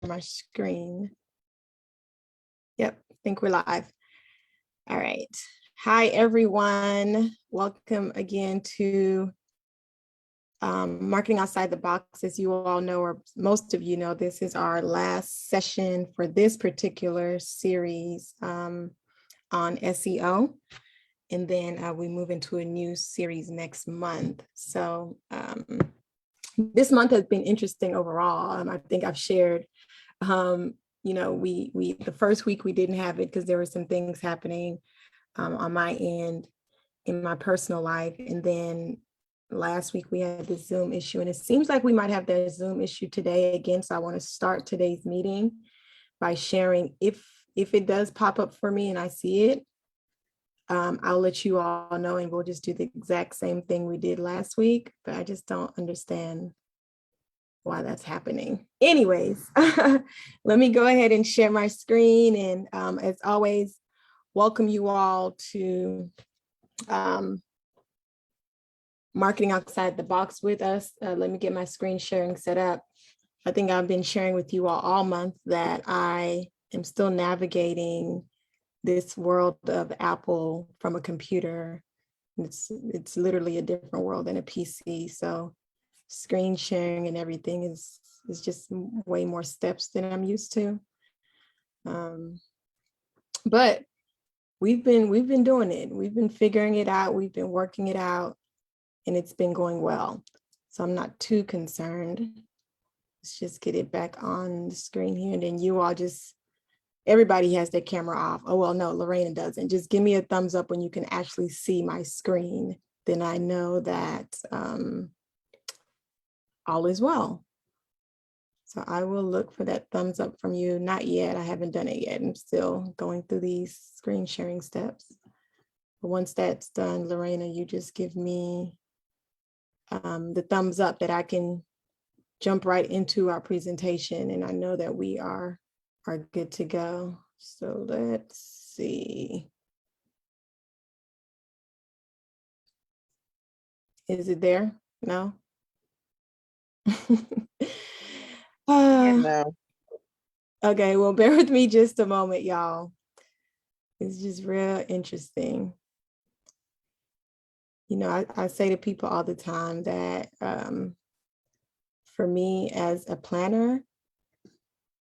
my screen. Yep, I think we're live. All right. Hi, everyone. Welcome again to Marketing Outside the Box. As you all know, or most of you know, this is our last session for this particular series on SEO. And then we move into a new series next month. So this month has been interesting overall. I think I've shared, you know, we the first week we didn't have it because there were some things happening on my end in my personal life. And then last week we had this Zoom issue, and it seems like we might have that Zoom issue today again. So I want to start today's meeting by sharing if it does pop up for me and I see it. I'll let you all know, and we'll just do the exact same thing we did last week, but I just don't understand why that's happening. Anyways, let me go ahead and share my screen. And as always, welcome you all to Marketing Outside the Box with us. Let me get my screen sharing set up. I think I've been sharing with you all month that I am still navigating this world of Apple from a computer. It's literally a different world than a PC. So screen sharing and everything is just way more steps than I'm used to. But we've been doing it. We've been figuring it out. We've been working it out, and it's been going well. So I'm not too concerned. Let's just get it back on the screen here, and then you all just, everybody has their camera off. Oh, well, no, Lorena doesn't. Just give me a thumbs up when you can actually see my screen. Then I know that all is well. So I will look for that thumbs up from you. Not yet. I haven't done it yet. I'm still going through these screen sharing steps. But once that's done, Lorena, you just give me the thumbs up that I can jump right into our presentation. And I know that we are good to go. So let's see. Is it there? No? No. Okay, well, bear with me just a moment, y'all. It's just real interesting. You know, I say to people all the time that for me as a planner,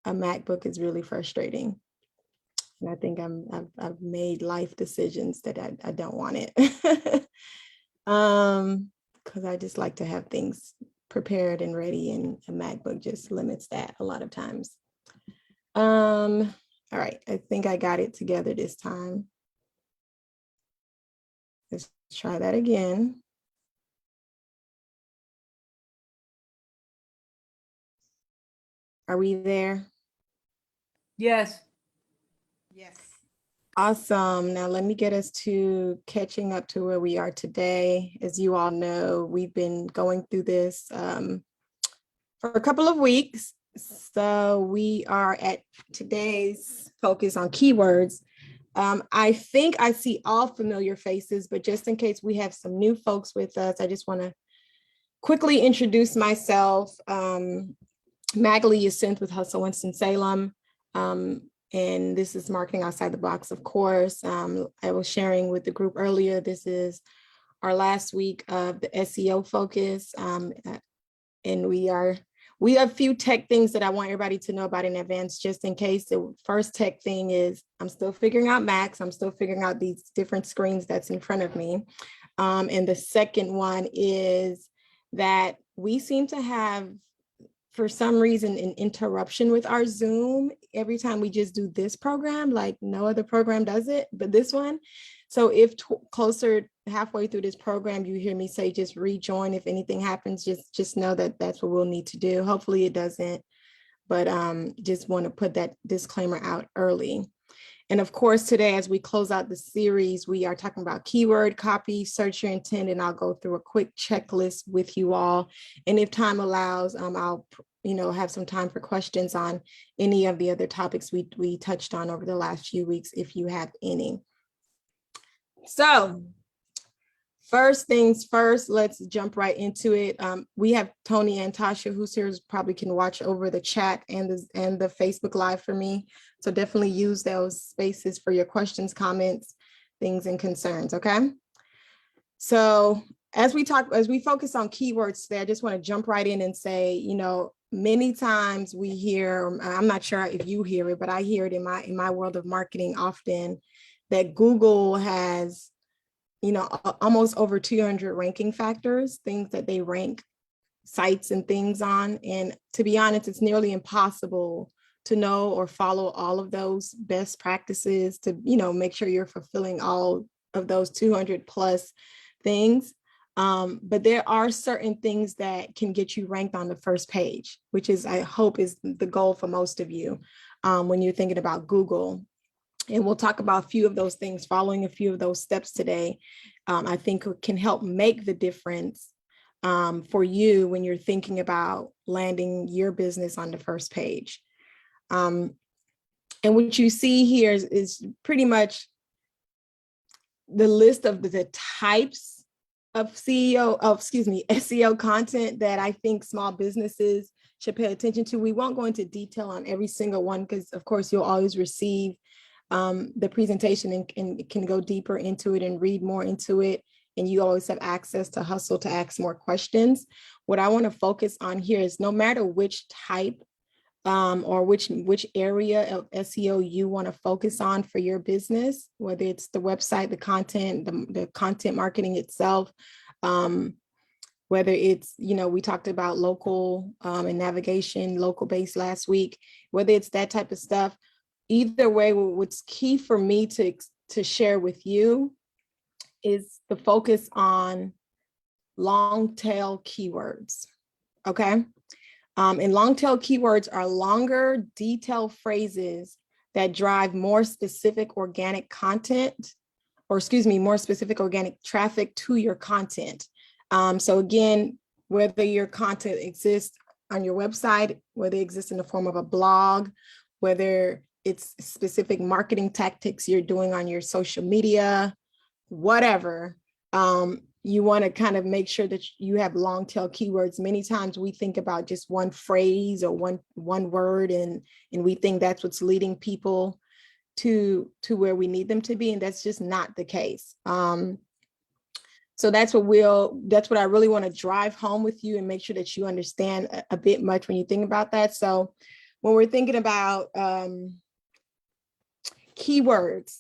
a MacBook is really frustrating. And I think I've made life decisions that I don't want it. Because I just like to have things prepared and ready, and a MacBook just limits that a lot of times. All right, I think I got it together this time. Let's try that again. Are we there? Yes. Yes. Awesome. Now let me get us to catching up to where we are today. As you all know, we've been going through this for a couple of weeks. So we are at today's focus on keywords. I think I see all familiar faces, but just in case we have some new folks with us, I just want to quickly introduce myself. Magali is Synth with Hustle Winston-Salem. And this is Marketing Outside the Box, of course. I was sharing with the group earlier, this is our last week of the SEO focus. And we have a few tech things that I want everybody to know about in advance, just in case. The first tech thing is I'm still figuring out Macs. I'm still figuring out these different screens that's in front of me. And the second one is that we seem to have, for some reason, an interruption with our Zoom every time we just do this program. Like no other program does it, but this one. So if closer halfway through this program, you hear me say, just rejoin. If anything happens, just know that that's what we'll need to do. Hopefully it doesn't, but just want to put that disclaimer out early. And of course, today, as we close out the series, we are talking about keyword copy, search your intent, and I'll go through a quick checklist with you all. And if time allows, I'll have some time for questions on any of the other topics we touched on over the last few weeks, if you have any. So First things first, let's jump right into it. We have Tony and Tasha, who's here, probably can watch over the chat and the Facebook Live for me. So definitely use those spaces for your questions, comments, things, and concerns, okay? So as we focus on keywords today, I just want to jump right in and say, many times we hear, I'm not sure if you hear it, but I hear it in my world of marketing often, that Google has almost over 200 ranking factors, things that they rank sites and things on. And to be honest, it's nearly impossible to know or follow all of those best practices to, make sure you're fulfilling all of those 200 plus things. But there are certain things that can get you ranked on the first page, which is, I hope, is the goal for most of you when you're thinking about Google. And we'll talk about a few of those things, following a few of those steps today. I think it can help make the difference for you when you're thinking about landing your business on the first page. And what you see here is pretty much the list of the types of SEO content that I think small businesses should pay attention to. We won't go into detail on every single one because, of course, you'll always receive the presentation and can go deeper into it and read more into it. And you always have access to Hustle to ask more questions. What I want to focus on here is no matter which type or which area of SEO you want to focus on for your business, whether it's the website, the content, the content marketing itself, whether it's, we talked about local and navigation, local based last week, whether it's that type of stuff. Either way, what's key for me to share with you is the focus on long tail keywords, okay? And long tail keywords are longer, detailed phrases that drive more specific organic content, more specific organic traffic to your content. So again, whether your content exists on your website, whether it exists in the form of a blog, whether it's specific marketing tactics you're doing on your social media, whatever, you want to kind of make sure that you have long tail keywords. Many times we think about just one phrase or one word, and we think that's what's leading people to where we need them to be, and that's just not the case. So that's what I really want to drive home with you and make sure that you understand a bit much when you think about that. So when we're thinking about keywords,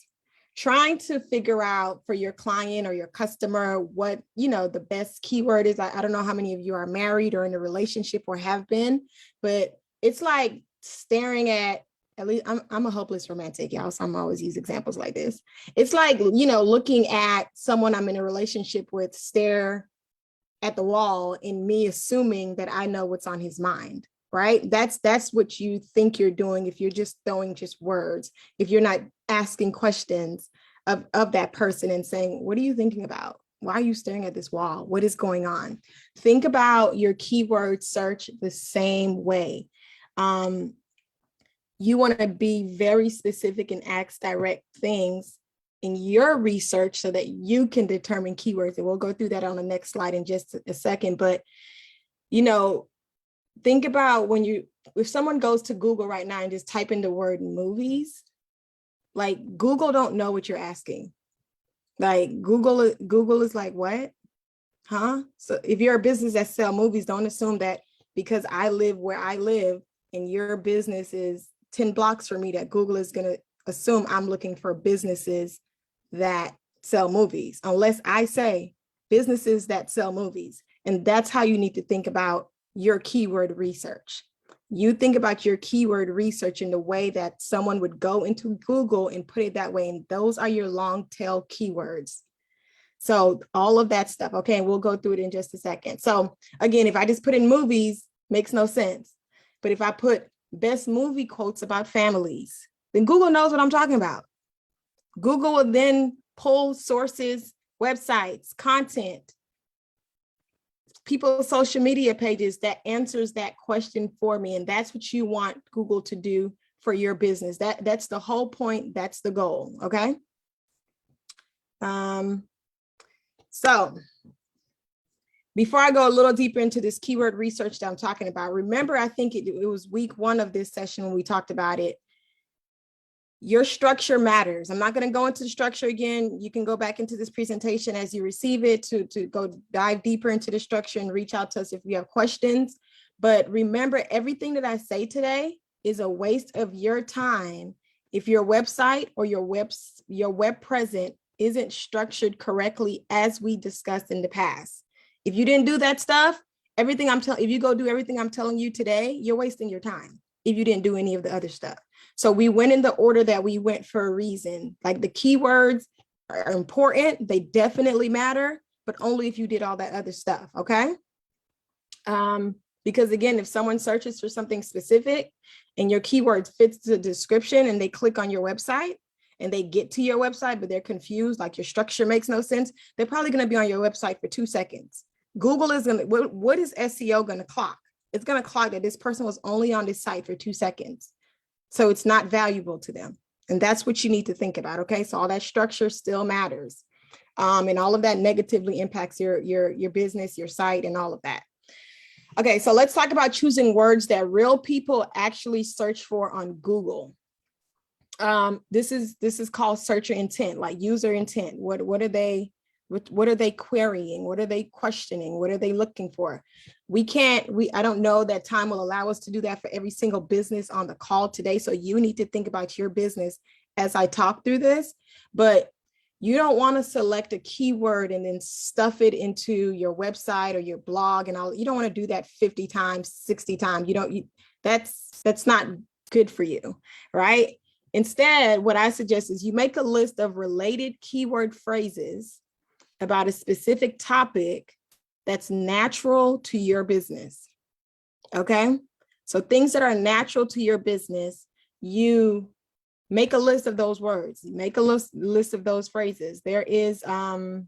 trying to figure out for your client or your customer what, the best keyword is. I don't know how many of you are married or in a relationship or have been, but it's like staring at least I'm a hopeless romantic, y'all. So I'm always use examples like this. It's like, looking at someone I'm in a relationship with, stare at the wall and me assuming that I know what's on his mind. Right? That's what you think you're doing if you're just throwing just words, if you're not asking questions of that person and saying, what are you thinking about? Why are you staring at this wall? What is going on? Think about your keyword search the same way. You want to be very specific and ask direct things in your research so that you can determine keywords. And we'll go through that on the next slide in just a second. But, think about if someone goes to Google right now and just type in the word movies, like Google don't know what you're asking. Like Google is like, what? Huh? So if you're a business that sell movies, don't assume that because I live where I live and your business is 10 blocks from me, that Google is going to assume I'm looking for businesses that sell movies, unless I say businesses that sell movies. And that's how you need to think about your keyword research. You think about your keyword research in the way that someone would go into Google and put it that way. And those are your long tail keywords. So all of that stuff. Okay. And we'll go through it in just a second. So again, if I just put in movies, makes no sense. But if I put best movie quotes about families, then Google knows what I'm talking about. Google will then pull sources, websites, content, people's social media pages that answers that question for me. And that's what you want Google to do for your business. That's the whole point. That's the goal. Okay. So before I go a little deeper into this keyword research that I'm talking about, remember, I think it was week 1 of this session when we talked about it. Your structure matters. I'm not going to go into the structure again. You can go back into this presentation as you receive it to go dive deeper into the structure and reach out to us if you have questions. But remember, everything that I say today is a waste of your time if your website or your web presence isn't structured correctly, as we discussed in the past. If you didn't do that stuff, if you go do everything I'm telling you today, you're wasting your time if you didn't do any of the other stuff. So we went in the order that we went for a reason. Like, the keywords are important. They definitely matter, but only if you did all that other stuff, okay? Because again, if someone searches for something specific and your keyword fits the description and they click on your website and they get to your website, but they're confused, like your structure makes no sense, they're probably going to be on your website for 2 seconds. Google is going to, what is SEO going to clock? It's going to clock that this person was only on this site for 2 seconds. So it's not valuable to them. And that's what you need to think about. Okay. So all that structure still matters. And all of that negatively impacts your business, your site, and all of that. Okay. So let's talk about choosing words that real people actually search for on Google. This is called searcher intent, like user intent. What are they querying? What are they questioning? What are they looking for? I don't know that time will allow us to do that for every single business on the call today. So you need to think about your business as I talk through this, but you don't want to select a keyword and then stuff it into your website or your blog and all. You don't want to do that 50 times, 60 times. That's not good for you, right? Instead, what I suggest is you make a list of related keyword phrases about a specific topic that's natural to your business. Okay. So things that are natural to your business, you make a list of those words, make a list of those phrases. There is a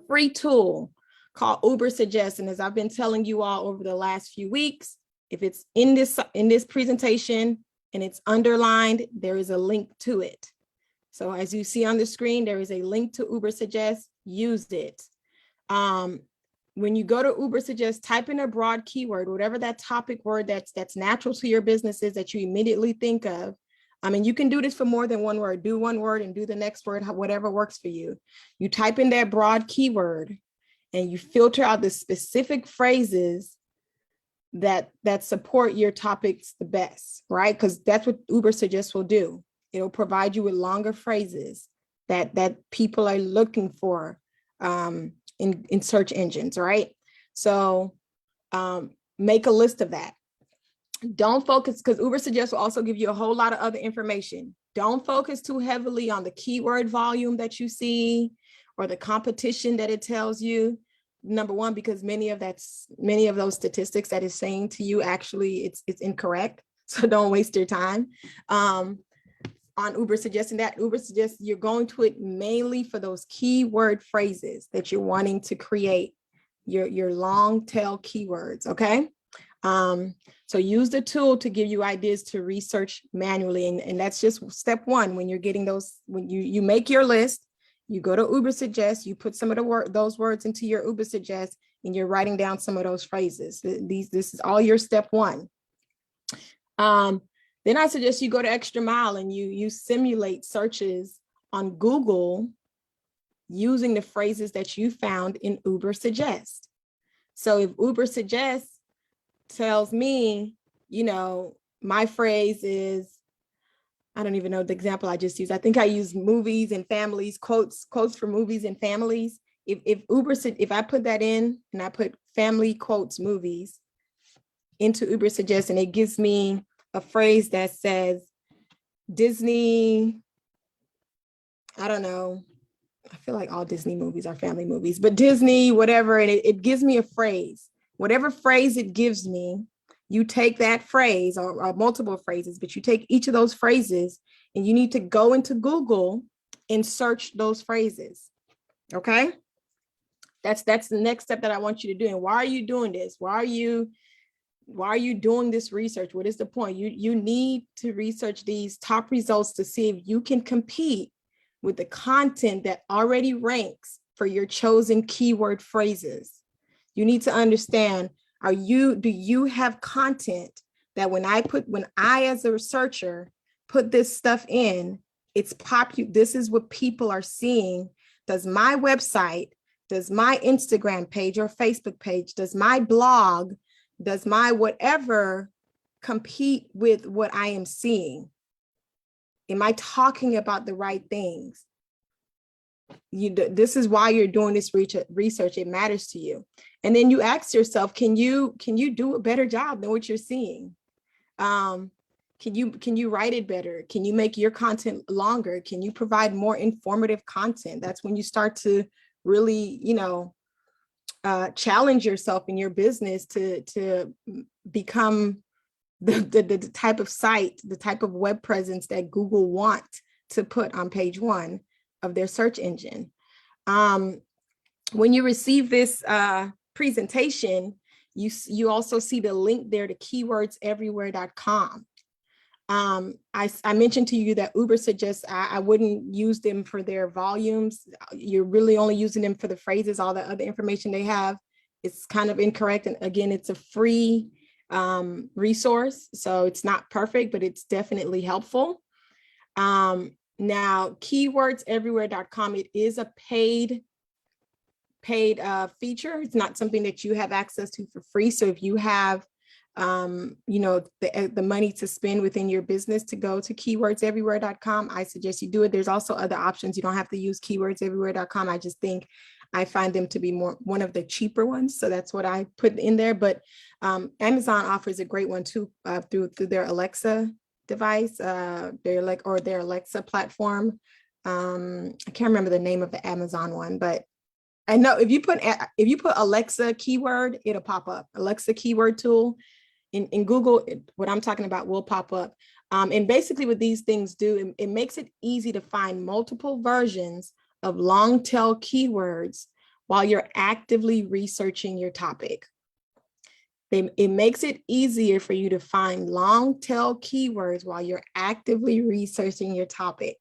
free tool called Uber Suggest. And as I've been telling you all over the last few weeks, if it's in this presentation and it's underlined, there is a link to it. So as you see on the screen, there is a link to Uber Suggest. Use it. When you go to Uber Suggest, type in a broad keyword, whatever that topic word that's natural to your business is that you immediately think of. I mean, you can do this for more than one word. Do one word and do the next word, whatever works for you. You type in that broad keyword and you filter out the specific phrases that support your topics the best, right? Because that's what Uber Suggest will do. It'll provide you with longer phrases that people are looking for in search engines, right? So make a list of that. Don't focus, because Uber Suggest will also give you a whole lot of other information. Don't focus too heavily on the keyword volume that you see or the competition that it tells you. Number one, because many of those statistics that it's saying to you, actually it's incorrect. So don't waste your time on Uber Suggest. And that Uber Suggest, you're going to it mainly for those keyword phrases that you're wanting to create your long tail keywords. Okay. So use the tool to give you ideas to research manually. And that's just step one. When you're getting those, when you make your list, you go to Uber Suggest, you put some of those words into your Uber Suggest, and you're writing down some of those phrases. This is all your step one. Then I suggest you go to extra mile and you simulate searches on Google using the phrases that you found in Uber Suggest. So if Uber Suggest tells me, my phrase is, I don't even know the example I just used. I think I used movies and families, quotes for movies and families. If I put that in and I put family quotes movies into Uber Suggest, and it gives me a phrase that says Disney, I don't know. I feel like all Disney movies are family movies, but Disney, whatever. And it gives me a phrase, whatever phrase it gives me, you take that phrase or multiple phrases, but you take each of those phrases and you need to go into Google and search those phrases. Okay. That's the next step that I want you to do. And why are you doing this? Why are you doing this research? What is the point? You need to research these top results to see if you can compete with the content that already ranks for your chosen keyword phrases. You need to understand, do you have content that when I as a researcher put this stuff in, this is what people are seeing. Does my website, does my Instagram page or Facebook page, does my blog, does my whatever compete with what I am seeing? Am I talking about the right things? This is why you're doing this research. It matters to you. And then you ask yourself, can you do a better job than what you're seeing? Can you write it better? Can you make your content longer? Can you provide more informative content? That's when you start to really, challenge yourself in your business to become the type of site, the type of web presence that Google want to put on page 1 of their search engine. When you receive this presentation, you also see the link there to keywordseverywhere.com. I mentioned to you that Uber suggests I wouldn't use them for their volumes. You're really only using them for the phrases. All the other information they have is kind of incorrect. And again, it's a free resource, so it's not perfect, but it's definitely helpful. Now, keywordseverywhere.com, it is a paid feature. It's not something that you have access to for free. So if you have the money to spend within your business to go to keywordseverywhere.com, I suggest you do it. There's also other options. You don't have to use keywordseverywhere.com. I find them to be one of the cheaper ones. So that's what I put in there. But Amazon offers a great one too, through their Alexa device, their Alexa platform. I can't remember the name of the Amazon one, but I know if you put Alexa keyword, it'll pop up. Alexa keyword tool in Google, what I'm talking about will pop up. And basically what these things do, it makes it easy to find multiple versions of long tail keywords while you're actively researching your topic. It makes it easier for you to find long tail keywords while you're actively researching your topic.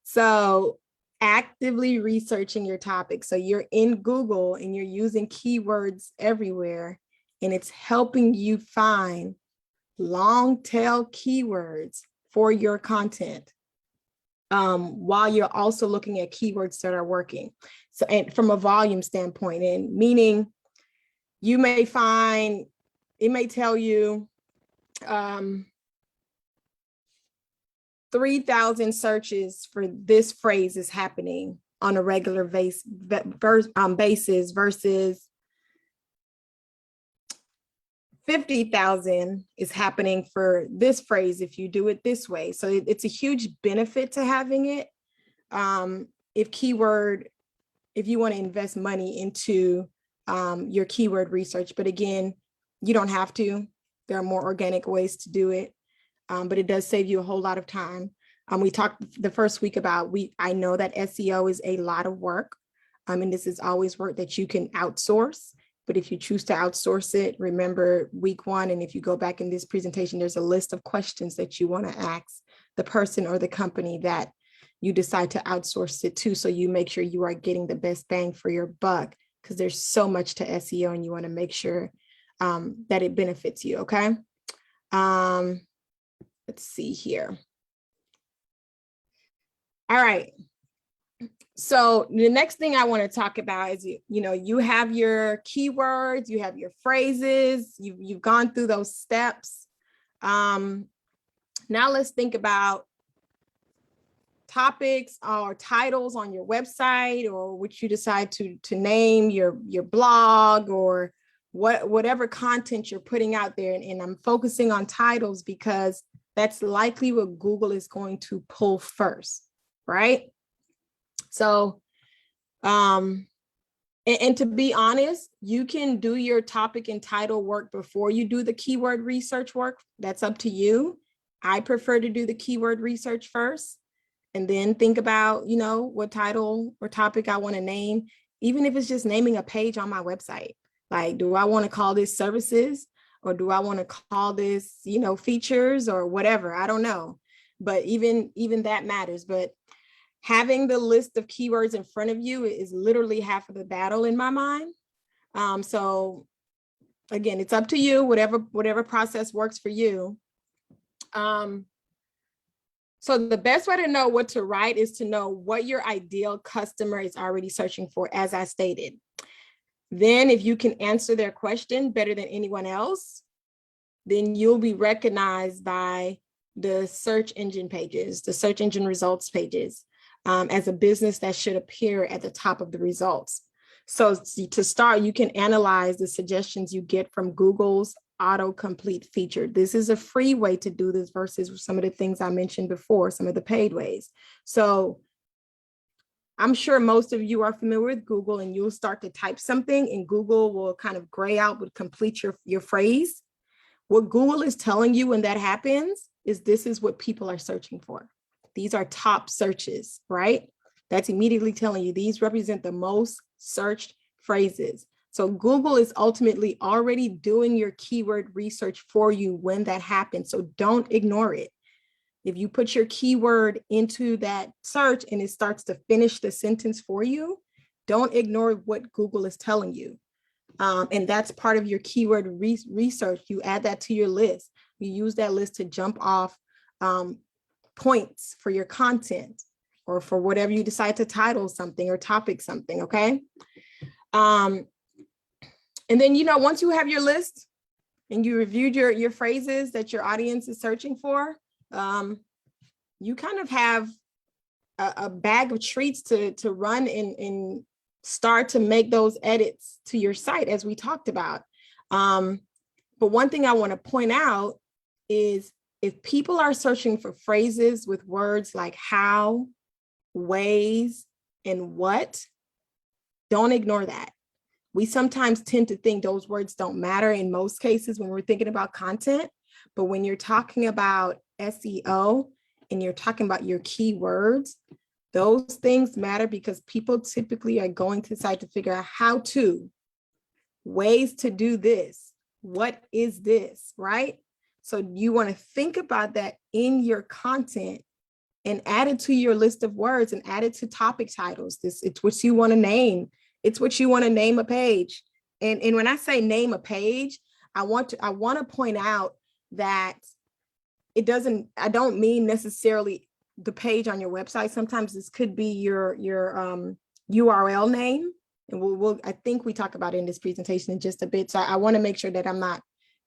So actively researching your topic. So you're in Google and you're using keywords everywhere, and it's helping you find long tail keywords for your content, while you're also looking at keywords that are working. So, and from a volume standpoint, and meaning you may find, it may tell you 3,000 searches for this phrase is happening on a regular basis versus 50,000 is happening for this phrase if you do it this way. So it's a huge benefit to having it. If you want to invest money into your keyword research, but again, you don't have to. There are more organic ways to do it, but it does save you a whole lot of time. We talked the first week about, I know that SEO is a lot of work, and this is always work that you can outsource. But if you choose to outsource it, remember week 1, and if you go back in this presentation, there's a list of questions that you want to ask the person or the company that you decide to outsource it to, so you make sure you are getting the best bang for your buck, because there's so much to SEO and you want to make sure that it benefits you, okay? Let's see here. All right. So the next thing I want to talk about is, you have your keywords, you have your phrases, you've gone through those steps. Now let's think about topics or titles on your website, or which you decide to name your blog, or whatever content you're putting out there. And I'm focusing on titles because that's likely what Google is going to pull first, right? So, and to be honest, you can do your topic and title work before you do the keyword research work. That's up to you. I prefer to do the keyword research first and then think about, what title or topic I want to name, even if it's just naming a page on my website. Like, do I want to call this services, or do I want to call this, features or whatever? I don't know. But even that matters. But having the list of keywords in front of you is literally half of the battle in my mind. So again, it's up to you, whatever process works for you. So the best way to know what to write is to know what your ideal customer is already searching for, as I stated. Then if you can answer their question better than anyone else, then you'll be recognized by the search engine pages, the search engine results pages, as a business that should appear at the top of the results. So to start, you can analyze the suggestions you get from Google's autocomplete feature. This is a free way to do this versus some of the things I mentioned before, some of the paid ways. So I'm sure most of you are familiar with Google, and you'll start to type something and Google will kind of gray out, would complete your phrase. What Google is telling you when that happens is this is what people are searching for. These are top searches, right? That's immediately telling you these represent the most searched phrases. So Google is ultimately already doing your keyword research for you when that happens. So don't ignore it. If you put your keyword into that search and it starts to finish the sentence for you, don't ignore what Google is telling you. And that's part of your keyword research. You add that to your list. You use that list to jump off points for your content or for whatever you decide to title something or topic something, okay? And then, once you have your list and you reviewed your phrases that your audience is searching for, you kind of have a bag of treats to run and start to make those edits to your site, as we talked about. But one thing I want to point out is if people are searching for phrases with words like how, ways, and what, don't ignore that. We sometimes tend to think those words don't matter in most cases when we're thinking about content, but when you're talking about SEO and you're talking about your keywords, those things matter because people typically are going to the site to figure out how to, ways to do this, what is this, right? So you want to think about that in your content and add it to your list of words and add it to topic titles. It's what you want to name. It's what you want to name a page. And when I say name a page, I want to point out that I don't mean necessarily the page on your website. Sometimes this could be your URL name. And I think we talk about it in this presentation in just a bit. So I want to make sure that I'm not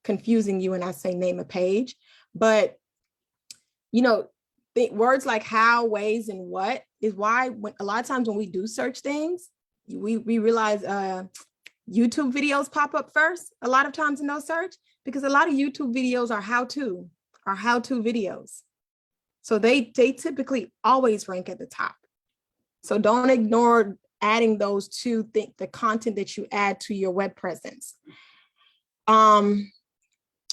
confusing you when I say name a page. But, words like how, ways, and what is why a lot of times when we do search things, we realize YouTube videos pop up first a lot of times in those search, because a lot of YouTube videos are how-to videos. So they typically always rank at the top. So don't ignore adding those to the content that you add to your web presence.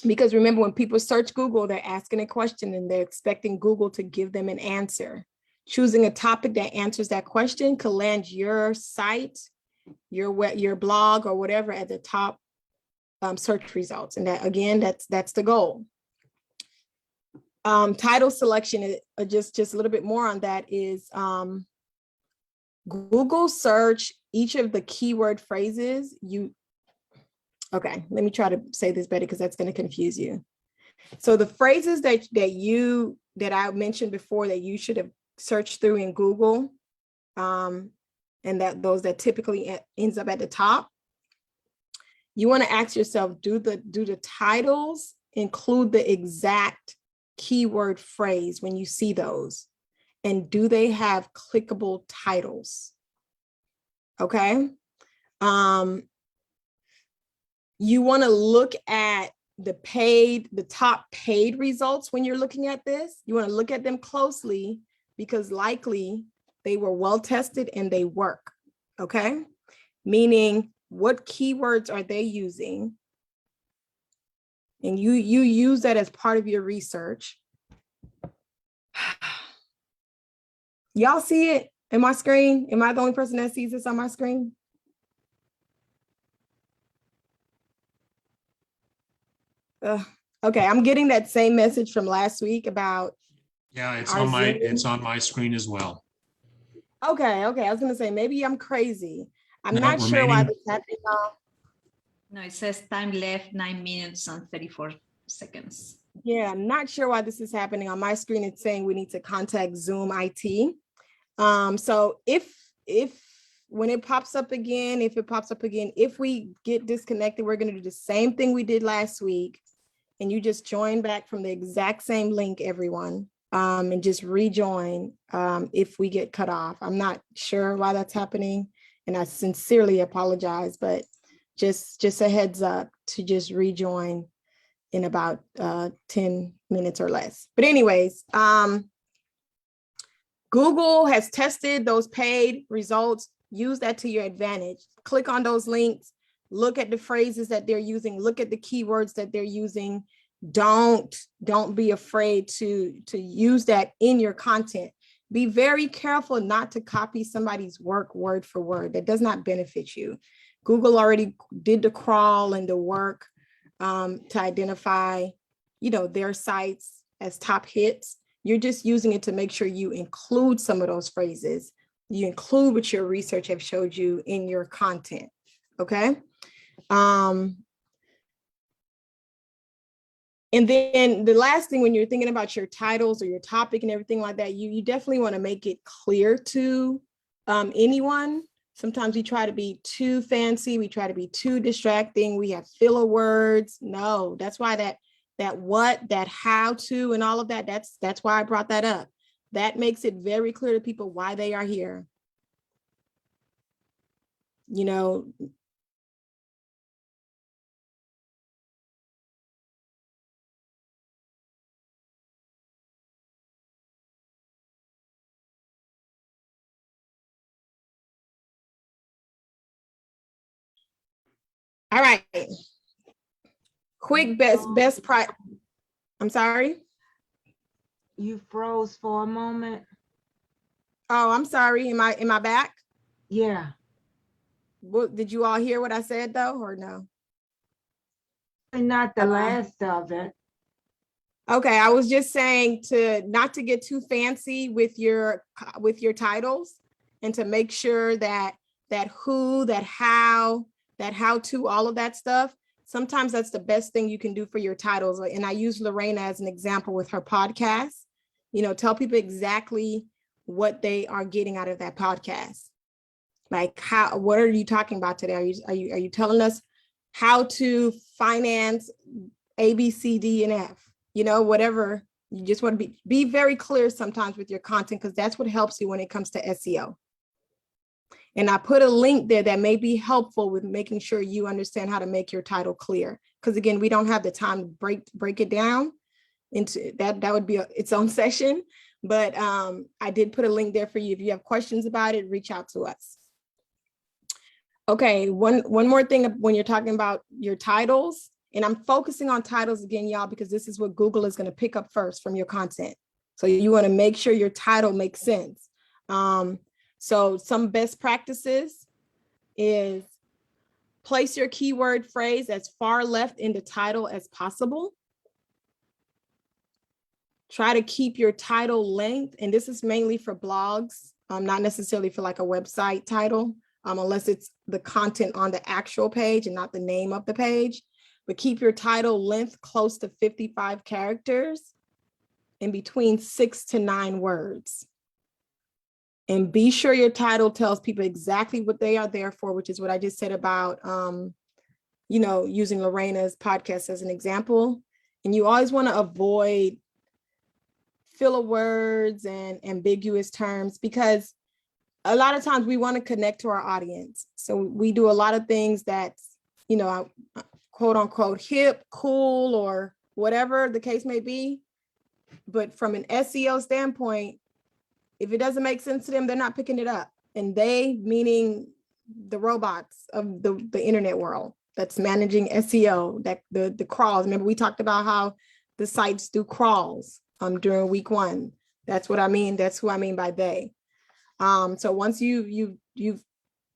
Because remember, when people search Google, they're asking a question and they're expecting Google to give them an answer. Choosing a topic that answers that question could land your site, your blog, or whatever at the top search results. And that, again, that's the goal. Title selection, just a little bit more on that is Google search each of the keyword phrases. Okay, let me try to say this better because that's going to confuse you. So the phrases that I mentioned before that you should have searched through in Google, and those that typically ends up at the top, you want to ask yourself, do the titles include the exact keyword phrase when you see those? And do they have clickable titles? Okay. You want to look at the top paid results when you're looking at this. You want to look at them closely because likely they were well tested and they work. Okay. Meaning, what keywords are they using? And you use that as part of your research. Y'all see it in my screen? Am I the only person that sees this on my screen? Okay, I'm getting that same message from last week about. Yeah, it's on my screen as well. Okay, I was gonna say, maybe I'm crazy. I'm No, not sure why remaining. this happened, y'all. No, it says time left 9 minutes and 34 seconds. Yeah, I'm not sure why this is happening. On my screen, it's saying we need to contact Zoom IT. So if when it pops up again, if we get disconnected, we're gonna do the same thing we did last week. And you just join back from the exact same link, everyone, and just rejoin if we get cut off. I'm not sure why that's happening, and I sincerely apologize, but just a heads up to just rejoin in about 10 minutes or less. But anyways, Google has tested those paid results. Use that to your advantage. Click on those links, look at the phrases that they're using, look at the keywords that they're using. Don't be afraid to use that in your content. Be very careful not to copy somebody's work word for word. That does not benefit you. Google already did the crawl and the work to identify, their sites as top hits. You're just using it to make sure you include some of those phrases. You include what your research have showed you in your content, okay? And then the last thing, when you're thinking about your titles or your topic and everything like that, you definitely want to make it clear to anyone. Sometimes we try to be too fancy. We try to be too distracting. We have filler words. No, that's why that what, that how to, and all of that, that's why I brought that up. That makes it very clear to people why they are here. All right. Quick best price. I'm sorry. You froze for a moment. Oh, I'm sorry. Am I back? Yeah. What, did you all hear what I said though, or no? Not the last of it. Okay, I was just saying not to get too fancy with your titles, and to make sure that who, that how to, all of that stuff. Sometimes that's the best thing you can do for your titles. And I use Lorena as an example with her podcast. Tell people exactly what they are getting out of that podcast. Like, what are you talking about today? Are you telling us how to finance A, B, C, D, and F? Whatever. You just want to be very clear sometimes with your content, because that's what helps you when it comes to SEO. And I put a link there that may be helpful with making sure you understand how to make your title clear. Because again, we don't have the time to break it down into that. That would be its own session. But I did put a link there for you. If you have questions about it, reach out to us. Okay, one more thing when you're talking about your titles, and I'm focusing on titles again, y'all, because this is what Google is going to pick up first from your content. So you want to make sure your title makes sense. So some best practices is place your keyword phrase as far left in the title as possible. Try to keep your title length, and this is mainly for blogs, not necessarily for like a website title, unless it's the content on the actual page and not the name of the page. But keep your title length close to 55 characters and between 6 to 9 words. And be sure your title tells people exactly what they are there for, which is what I just said about, using Lorena's podcast as an example. And you always want to avoid filler words and ambiguous terms, because a lot of times we want to connect to our audience. So we do a lot of things that's, quote unquote hip, cool, or whatever the case may be. But from an SEO standpoint, if it doesn't make sense to them, they're not picking it up. And they, meaning the robots of the internet world that's managing SEO, that the crawls. Remember, we talked about how the sites do crawls during week 1. That's what I mean. That's who I mean by they. So once you've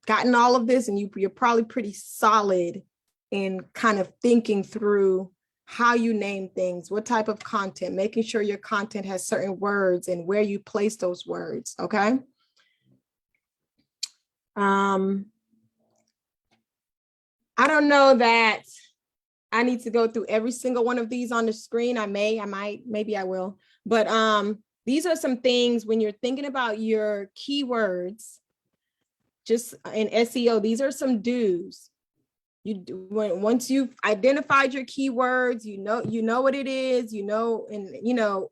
gotten all of this, and you're probably pretty solid in kind of thinking through how you name things, what type of content, making sure your content has certain words and where you place those words, okay? I don't know that I need to go through every single one of these on the screen. I might, maybe I will. But these are some things when you're thinking about your keywords, just in SEO, these are some do's. Once you've identified your keywords, you know what it is, and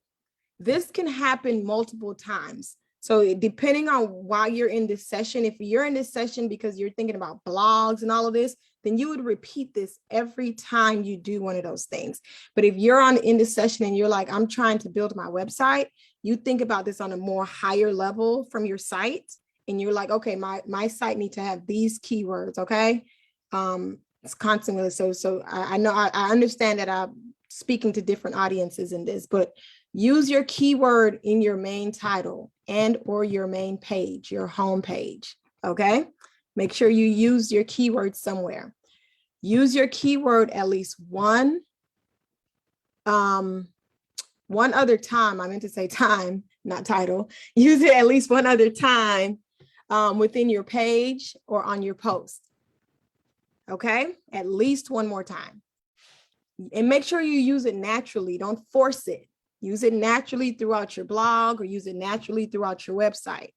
this can happen multiple times. So depending on why you're in this session, if you're in this session because you're thinking about blogs and all of this, then you would repeat this every time you do one of those things. But if you're in this session and you're like, I'm trying to build my website, you think about this on a more higher level from your site. And you're like, okay, my site needs to have these keywords, okay? It's constantly, so I know, I understand that I'm speaking to different audiences in this, but use your keyword in your main title and or your main page, your home page, okay? Make sure you use your keyword somewhere. Use your keyword at least one other time. I meant to say time, not title. Use it at least one other time within your page or on your post, okay? At least one more time. And make sure you use it naturally. Don't force it. Use it naturally throughout your blog or use it naturally throughout your website.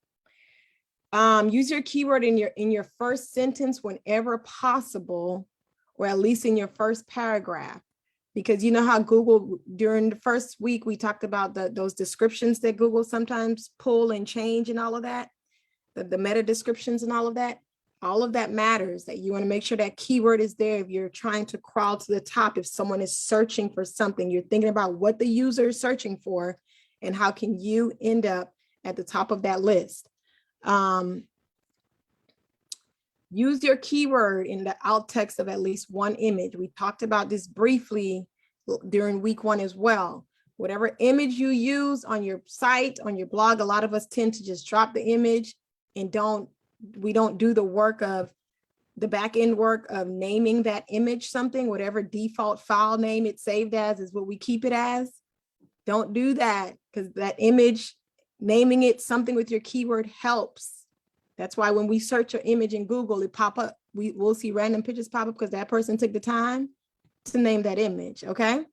Use your keyword in your first sentence whenever possible, or at least in your first paragraph, because you know how Google, during the first week, we talked about those descriptions that Google sometimes pull and change and all of that, the meta descriptions and all of that matters, that you want to make sure that keyword is there. If you're trying to crawl to the top, if someone is searching for something, you're thinking about what the user is searching for and how can you end up at the top of that list. Use your keyword in the alt text of at least one image. We talked about this briefly during week 1 as well. Whatever image you use on your site, on your blog, a lot of us tend to just drop the image and we don't do the work of the back end work of naming that image something. Whatever default file name it's saved as is what we keep it as. Don't do that, because that image, naming it something with your keyword helps. That's why when we search an image in Google, it pop up. We'll see random pictures pop up because that person took the time to name that image, okay?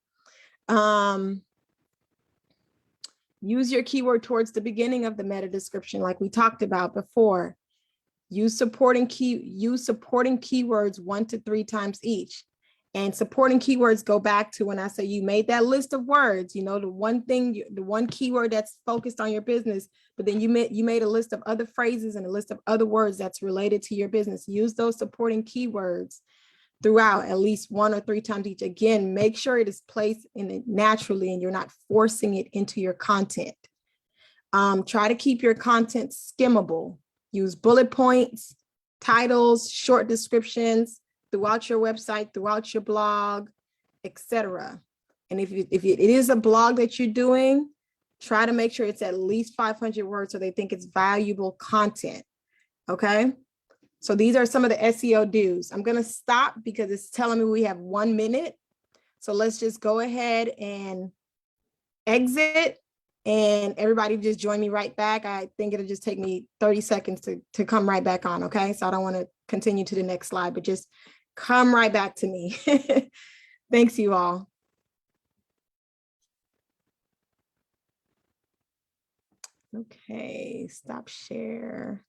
Use your keyword towards the beginning of the meta description like we talked about before. Use supporting keywords 1 to 3 times each. And supporting keywords go back to when I say you made that list of words, the one keyword that's focused on your business, but then you made a list of other phrases and a list of other words that's related to your business. Use those supporting keywords throughout at least 1 or 3 times each. Again, make sure it is placed in it naturally and you're not forcing it into your content. Try to keep your content skimmable. Use bullet points, titles, short descriptions throughout your website, throughout your blog, etc. And if it is a blog that you're doing, try to make sure it's at least 500 words so they think it's valuable content, okay? So these are some of the SEO do's. I'm gonna stop because it's telling me we have 1 minute. So let's just go ahead and exit. And everybody just join me right back. I think it'll just take me 30 seconds to come right back on, okay? So I don't want to continue to the next slide, but just come right back to me. Thanks, you all. Okay, stop share.